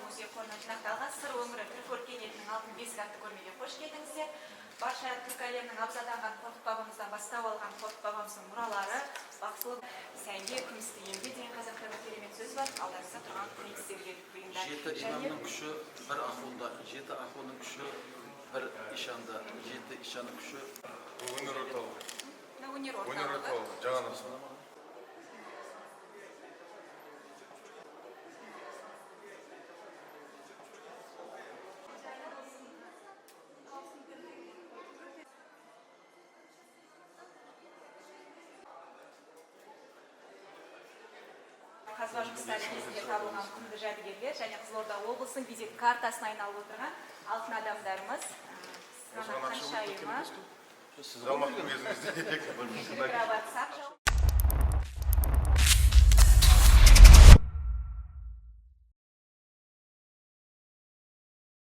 музей қорынан жинақталған сыр өңірі түркі өркениетінің алтын бесік атты көрмеге қош келдіңіздер. Барша түркі әлемінің абзаданған қорқыт бабамыздан бастау алған қорқыт бабамыздың мұралары, бақсылық, сәнге, күмісті емге деген қазақтарда керемет сөз бар. Алдарыңызда тұрған көмектестерге бұйымдар. Жеті имамның күші бір ахунда, жеті ахунның күші бір ишанда, жеті ишанның күші өнер орталығы. Өнер Өнер орталығы, жаңа нысан. Қазба жұмыстары кезінде табылған құнды жәдігерлер және Қызылорда облысының визит картасына айналып отырған алтын адамдарымыз Осыған ақша Ханшайымы Жалмақтың кезіңізде. Мирабад Сақ